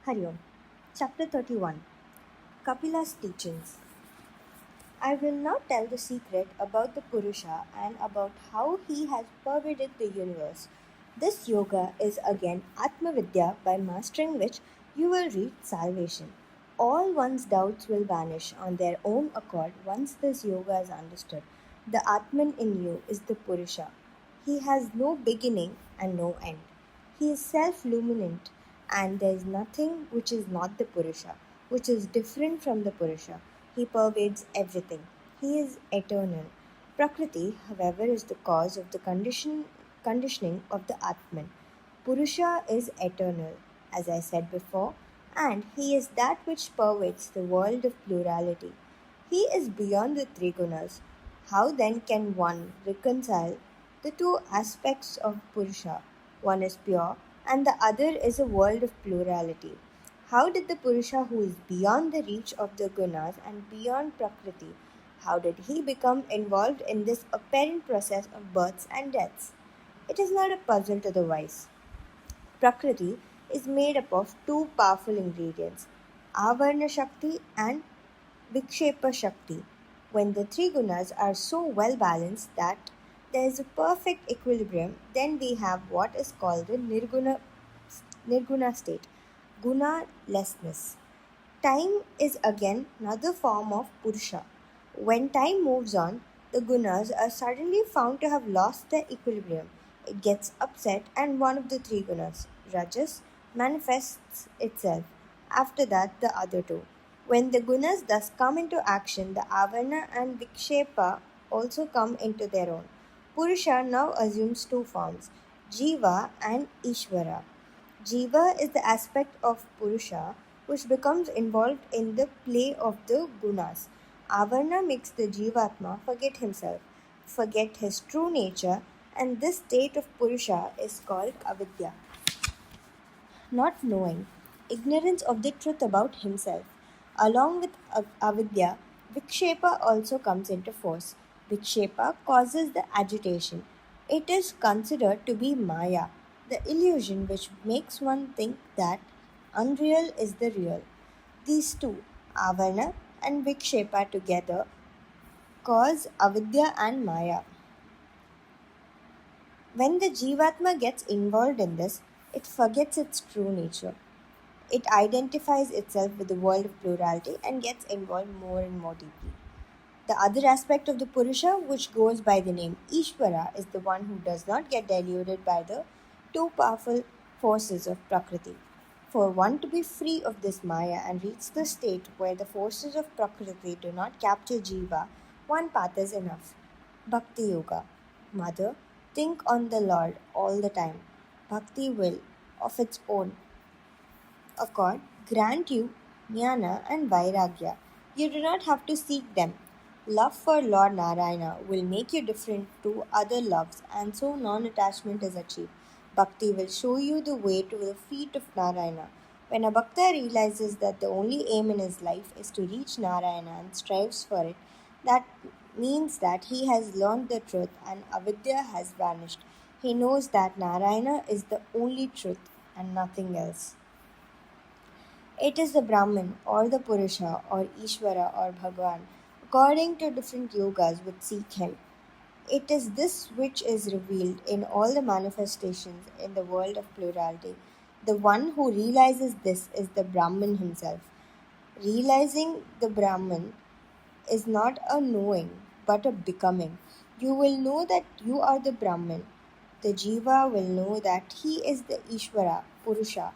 Hari Om. Chapter 31 Kapila's Teachings. I will now tell the secret about the Purusha and about how he has pervaded the universe. This yoga is again Atma Vidya, by mastering which you will reach salvation. All one's doubts will vanish on their own accord once this yoga is understood. The Atman in you is the Purusha. He has no beginning and no end. He is self luminant, and there is nothing which is not the Purusha, which is different from the Purusha. He pervades everything. He is eternal. Prakriti, however, is the cause of the conditioning of the Atman. Purusha is eternal, as I said before, and he is that which pervades the world of plurality. He is beyond the three gunas. How then can one reconcile the two aspects of Purusha? One is pure, and the other is a world of plurality. How did the Purusha, who is beyond the reach of the gunas and beyond Prakriti, how did he become involved in this apparent process of births and deaths? It is not a puzzle to the wise. Prakriti is made up of two powerful ingredients, Avarna Shakti and Vikshepa Shakti. When the three gunas are so well balanced that there is a perfect equilibrium, then we have what is called the Nirguna state, guna-lessness. Time is again another form of Purusha. When time moves on, the gunas are suddenly found to have lost their equilibrium. It gets upset, and one of the three gunas, Rajas, manifests itself. After that, the other two. When the gunas thus come into action, the Avarna and Vikshepa also come into their own. Purusha now assumes two forms, Jiva and Ishvara. Jiva is the aspect of Purusha which becomes involved in the play of the gunas. Avarna makes the Jivatma forget himself, forget his true nature, and this state of Purusha is called avidya. Not knowing, ignorance of the truth about himself. Along with avidya, Vikshepa also comes into force. Vikshepa causes the agitation. It is considered to be Maya, the illusion which makes one think that unreal is the real. These two, Avarna and Vikshepa together, cause avidya and Maya. When the Jivatma gets involved in this, it forgets its true nature. It identifies itself with the world of plurality and gets involved more and more deeply. The other aspect of the Purusha, which goes by the name Ishvara, is the one who does not get deluded by the two powerful forces of Prakriti. For one to be free of this Maya and reach the state where the forces of Prakriti do not capture Jiva, one path is enough. Bhakti Yoga. Mother, think on the Lord all the time. Bhakti will, of its own accord, grant you jnana and vairagya. You do not have to seek them. Love for Lord Narayana will make you different to other loves, and so non attachment is achieved. Bhakti will show you the way to the feet of Narayana. When a bhakta realizes that the only aim in his life is to reach Narayana and strives for it, that means that he has learned the truth and avidya has vanished. He knows that Narayana is the only truth and nothing else. It is the Brahman or the Purusha or Ishvara or Bhagwan, according to different yogas which seek him. It is this which is revealed in all the manifestations in the world of plurality. The one who realizes this is the Brahman himself. Realizing the Brahman is not a knowing but a becoming. You will know that you are the Brahman. The Jiva will know that he is the Ishvara, Purusha.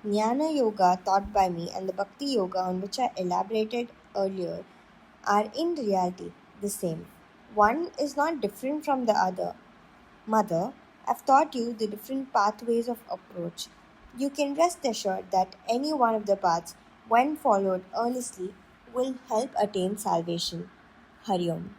Jnana Yoga taught by me and the Bhakti Yoga on which I elaborated earlier are in reality the same. One is not different from the other. Mother, I've taught you the different pathways of approach. You can rest assured that any one of the paths, when followed earnestly, will help attain salvation. Hari Om.